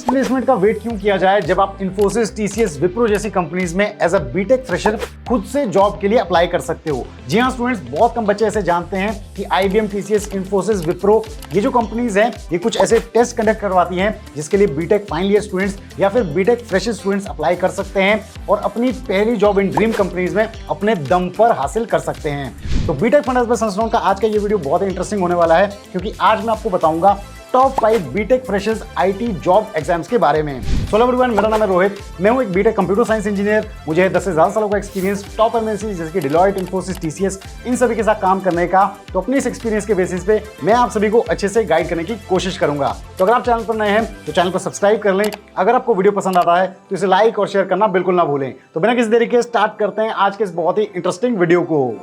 Campus placement का wait क्यों किया जाए जब आप इन्फोसिस, टीसीएस, विप्रो जैसी कंपनीज में एज अ बीटेक फ्रेशर खुद से जॉब के लिए अप्लाई कर सकते हो। जी हाँ स्टूडेंट्स, बहुत कम बच्चे ऐसे जानते हैं कि आईबीएम, टीसीएस, इन्फोसिस, विप्रो ये जो कंपनीज हैं ये कुछ ऐसे टेस्ट कंडक्ट करवाती हैं जिसके लिए बीटेक फाइनल ईयर स्टूडेंट्स या फिर बीटेक फ्रेशर स्टूडेंट्स अप्लाई कर सकते हैं और अपनी पहली जॉब इन ड्रीम कंपनीज में अपने दम पर हासिल कर सकते हैं। तो बीटेक फंडास बाय सनस्टोन का आज का ये वीडियो बहुत ही इंटरेस्टिंग होने वाला है क्योंकि आज मैं आपको बताऊंगा top 5 BTech freshers IT job exams के बारे में। हेलो एवरीवन, मेरा नाम है रोहित, मैं हूं एक बीटेक कंप्यूटर साइंस इंजीनियर। मुझे 10 से ज्यादा सालों का एक्सपीरियंस टॉप एमएनसी जैसे कि डिलॉयट, इन्फोसिस, टीसीएस इन सभी के साथ काम करने का। तो अपने इस एक्सपीरियंस के बेसिस पे मैं आप सभी को अच्छे से गाइड करने की कोशिश करूंगा। तो अगर आप चैनल पर नए हैं तो चैनल को सब्सक्राइब कर लें। अगर आपको वीडियो पसंद आता है तो इसे लाइक और शेयर करना बिल्कुल ना भूलें। तो बिना किसी देरी के स्टार्ट करते हैं आज के इस बहुत ही इंटरेस्टिंग वीडियो को।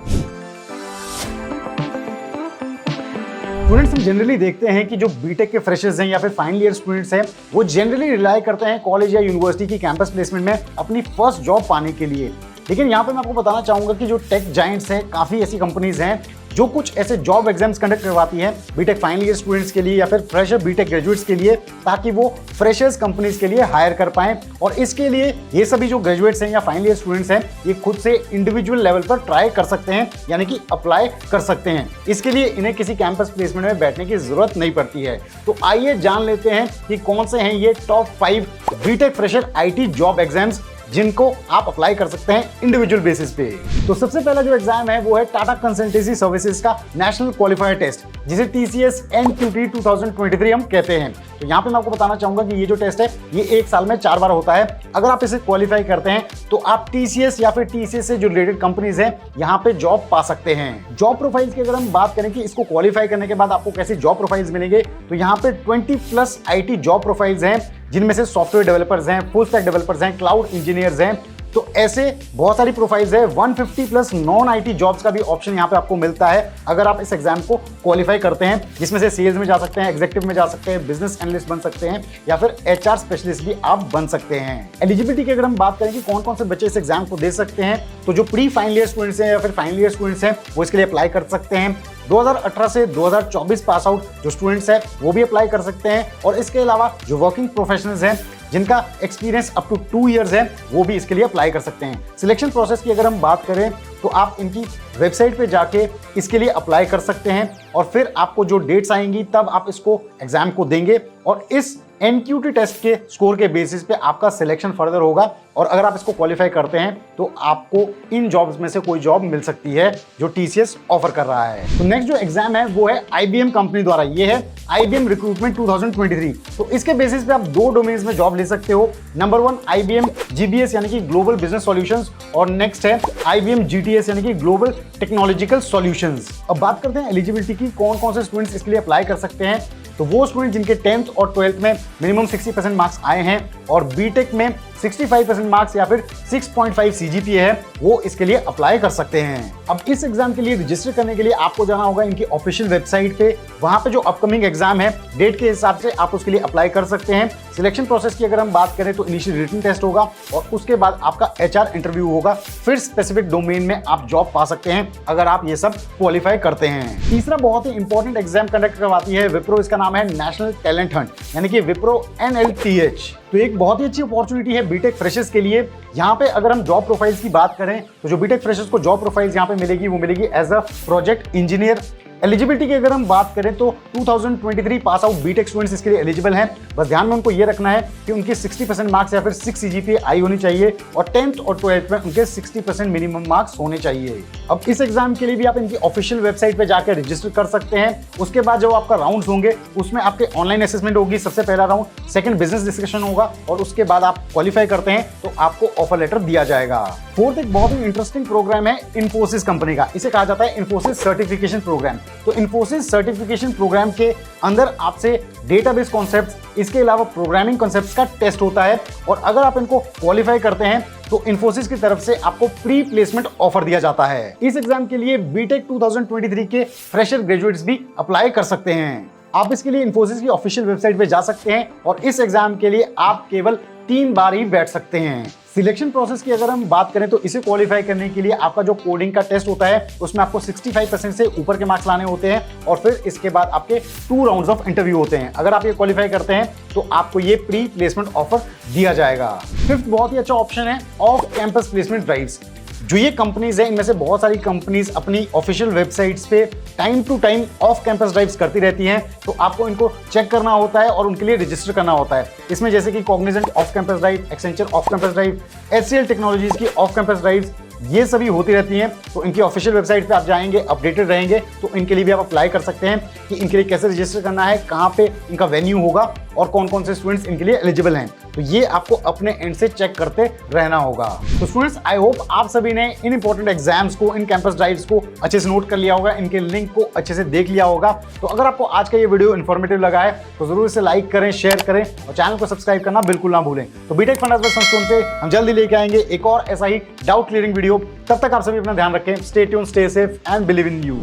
स्टूडेंट्स, हम जनरली देखते हैं कि जो बीटेक के फ्रेशर्स हैं या फिर फाइनल ईयर स्टूडेंट्स हैं वो जनरली रिलाई करते हैं कॉलेज या यूनिवर्सिटी की कैंपस प्लेसमेंट में अपनी फर्स्ट जॉब पाने के लिए। लेकिन यहाँ पे मैं आपको बताना चाहूंगा कि जो टेक जायंट्स हैं, काफ़ी ऐसी कंपनीज हैं जो कुछ ऐसे जॉब एग्जाम्स कंडक्ट करवाती हैं बीटेक फाइनल ईयर स्टूडेंट्स के लिए या फिर फ्रेशर बीटेक ग्रेजुएट्स के लिए, ताकि वो फ्रेशर्स कंपनीज के लिए हायर कर पाएं। और इसके लिए ये सभी जो ग्रेजुएट्स हैं या फाइनल ईयर स्टूडेंट्स हैं ये खुद से इंडिविजुअल लेवल पर ट्राई कर सकते हैं, यानी कि अप्लाई कर सकते हैं। इसके लिए इन्हें किसी कैंपस प्लेसमेंट में बैठने की जरूरत नहीं पड़ती है। तो आइए जान लेते हैं कि कौन से हैं ये top 5 BTech fresher IT job exams जिनको आप अप्लाई कर सकते हैं इंडिविजुअल बेसिस पे। तो सबसे पहला जो एग्जाम है वो है टाटा कंसल्टेंसी सर्विसेज का नेशनल क्वालिफायर टेस्ट, जिसे टीसीएस एनक्यूटी 2023 हम कहते हैं। तो यहाँ पे मैं आपको बताना चाहूंगा कि ये जो टेस्ट है ये एक साल में 4 बार होता है। अगर आप इसे क्वालिफाई करते हैं तो आप टीसीएस या फिर टीसीएस से जो रिलेटेड कंपनीज हैं यहाँ पे जॉब पा सकते हैं। जॉब प्रोफाइल्स की अगर हम बात करें कि इसको क्वालिफाई करने के बाद आपको कैसी जॉब प्रोफाइल्स मिलेंगे, तो यहाँ पे 20+ आईटी जॉब प्रोफाइल्स हैं जिनमें से सॉफ्टवेयर डेवलपर्स हैं, फुल स्टैक डेवलपर्स हैं, क्लाउड इंजीनियर्स हैं। तो ऐसे बहुत सारी प्रोफाइल्स है। 150+ नॉन आईटी जॉब्स का भी ऑप्शन यहाँ पे आपको मिलता है अगर आप इस एग्जाम को क्वालिफाई करते हैं, जिसमें से सेल्स में जा सकते हैं, एग्जीक्यूटिव में जा सकते हैं, बिजनेस एनालिस्ट बन सकते हैं या फिर एचआर स्पेशलिस्ट भी आप बन सकते हैं। एलिजिबिलिटी की अगर हम बात करें कि कौन कौन से बच्चे इस एग्जाम को दे सकते हैं, तो जो प्री फाइनल ईयर स्टूडेंट्स हैं या फिर फाइनल ईयर स्टूडेंट्स हैं वो इसके लिए अप्लाई कर सकते हैं। 2018 से 2024 पास आउट जो स्टूडेंट्स हैं वो भी अप्लाई कर सकते हैं। और इसके अलावा जो वर्किंग प्रोफेशनल्स हैं जिनका एक्सपीरियंस अप टू 2 ईयर्स है वो भी इसके लिए अप्लाई कर सकते हैं। सिलेक्शन प्रोसेस की अगर हम बात करें तो आप इनकी वेबसाइट पे जाके इसके लिए अप्लाई कर सकते हैं और फिर आपको जो डेट्स आएंगी तब आप इसको एग्जाम को देंगे और इस एनक्यूटी टेस्ट के स्कोर के बेसिस पे आपका सिलेक्शन फर्दर होगा। और अगर आप इसको क्वालिफाई करते हैं तो आपको इन जॉब्स में से कोई जॉब मिल सकती है जो टीसीएस ऑफर कर रहा है। तो नेक्स्ट जो एग्जाम है वो है आईबीएम कंपनी द्वारा, ये है आईबीएम रिक्रूटमेंट 2023। तो इसके बेसिस पे आप 2 डोमेन्स में जॉब ले सकते हो। नंबर 1 आईबीएम जीबीएस यानी कि ग्लोबल बिजनेस सॉल्यूशंस और नेक्स्ट है आईबीएम जीटीएस यानी कि ग्लोबल टेक्नोलॉजिकल सॉल्यूशंस। अब बात करते हैं एलिजिबिलिटी की, कौन कौन से स्टूडेंट्स इसके लिए अप्लाई कर सकते हैं। तो वो स्टूडेंट जिनके 10th और 12th में मिनिमम 60% मार्क्स आए हैं और बीटेक में 65% मार्क्स या फिर 6.5 सीजीपीए है वो इसके लिए अप्लाई कर सकते हैं। अब इस एग्जाम के लिए रजिस्टर करने के लिए आपको जाना होगा इनकी ऑफिशियल वेबसाइट पे। वहां पे जो अपकमिंग एग्जाम है डेट के हिसाब से आप उसके लिए अप्लाई कर सकते हैं। सिलेक्शन प्रोसेस की अगर हम बात करें तो इनिशियल रिटन टेस्ट होगा और उसके बाद आपका एचआर इंटरव्यू होगा, फिर स्पेसिफिक डोमेन में आप जॉब पा सकते हैं अगर आप ये सब क्वालिफाई करते हैं। तीसरा बहुत ही इंपॉर्टेंट एग्जाम कंडक्ट करवाती है विप्रो, इसका नाम है नेशनल टैलेंट हंट यानी कि विप्रो NLTH। तो एक बहुत ही अच्छी अपॉर्चुनिटी है बीटेक फ्रेशर्स के लिए। यहाँ पे अगर हम जॉब प्रोफाइल्स की बात करें तो जो बीटेक फ्रेशर्स को जॉब प्रोफाइल्स यहाँ पे मिलेगी वो मिलेगी as a project engineer. Eligibility की अगर हम बात करें तो 2023 पास आउट बीटेक स्टूडेंट्स इसके लिए एलिजिबल हैं। बस ध्यान में उनको ये रखना है कि उनकी 60% मार्क्स या फिर 6 सीजीपीए आई होनी चाहिए और 10th और 12th में उनके 60% मिनिमम मार्क्स होने चाहिए। अब इस एग्जाम के लिए भी आप इनकी ऑफिशियल वेबसाइट पे जाकर रजिस्टर कर सकते हैं। उसके बाद जो आपका राउंड्स होंगे उसमें आपके ऑनलाइन असेसमेंट होगी, सबसे पहला राउंड, सेकंड बिजनेस डिस्कशन होगा और उसके बाद आप क्वालिफाई करते हैं तो आपको ऑफर लेटर दिया जाएगा। फोर्थ एक बहुत ही इंटरेस्टिंग प्रोग्राम है इन्फोसिस कंपनी का, इसे कहा जाता है इन्फोसिस सर्टिफिकेशन प्रोग्राम। तो इन्फोसिस सर्टिफिकेशन प्रोग्राम के अंदर आपसे डेटाबेस कॉन्सेप्ट्स, इसके अलावा प्रोग्रामिंग कॉन्सेप्ट्स का टेस्ट होता है और अगर आप इनको क्वालिफाई करते हैं तो इन्फोसिस की तरफ से आपको प्री प्लेसमेंट ऑफर दिया जाता है। इस एग्जाम के लिए बीटेक 2023 के फ्रेशर ग्रेजुएट्स भी अप्लाई कर सकते हैं। आप इसके लिए इन्फोसिस की ऑफिशियल वेबसाइट पे जा सकते हैं और इस एग्जाम के लिए आप केवल 3 बार ही बैठ सकते हैं। सिलेक्शन प्रोसेस की अगर हम बात करें तो इसे क्वालिफाई करने के लिए आपका जो कोडिंग का टेस्ट होता है उसमें आपको 65% से ऊपर के मार्क्स लाने होते हैं और फिर इसके बाद आपके 2 राउंड्स ऑफ इंटरव्यू होते हैं। अगर आप ये क्वालिफाई करते हैं तो आपको ये प्री प्लेसमेंट ऑफर दिया जाएगा। फिफ्थ बहुत ही अच्छा ऑप्शन है ऑफ कैंपस प्लेसमेंट ड्राइव्स। जो ये कंपनीज हैं इनमें से बहुत सारी कंपनीज अपनी ऑफिशियल वेबसाइट्स पे time to time of campus drives करती रहती हैं, तो आपको इनको चेक करना होता है और उनके लिए रजिस्टर करना होता है। इसमें जैसे कि Cognizant off campus drive, Accenture off campus drive, HCL technologies की ऑफ कैंपस ड्राइव्स, ये सभी होती रहती हैं। तो इनकी ऑफिशियल वेबसाइट पे आप जाएंगे, अपडेटेड रहेंगे, तो इनके लिए भी आप अप्लाई कर सकते हैं कि इनके लिए कैसे रजिस्टर करना है, कहाँ पे इनका वेन्यू होगा और कौन कौन से स्टूडेंट्स इनके लिए एलिजिबल हैं। तो ये आपको अपने एंड से चेक करते रहना होगा। तो स्टूडेंट्स, आई होप आप सभी ने इन इंपॉर्टेंट एग्जाम्स को, इन कैंपस ड्राइव्स को अच्छे से नोट कर लिया होगा, इनके लिंक को अच्छे से देख लिया होगा। तो अगर आपको आज का ये वीडियो इन्फॉर्मेटिव लगा है तो जरूर इसे लाइक करें, शेयर करें और चैनल को सब्सक्राइब करना बिल्कुल ना भूलें। तो बीटेक फंडामेंटल्स संस्कृत पे हम जल्दी लेके आएंगे एक और ऐसा ही डाउट क्लियरिंग वीडियो। तब तक आप सभी अपना ध्यान रखें। Stay tune, stay safe and believe in you.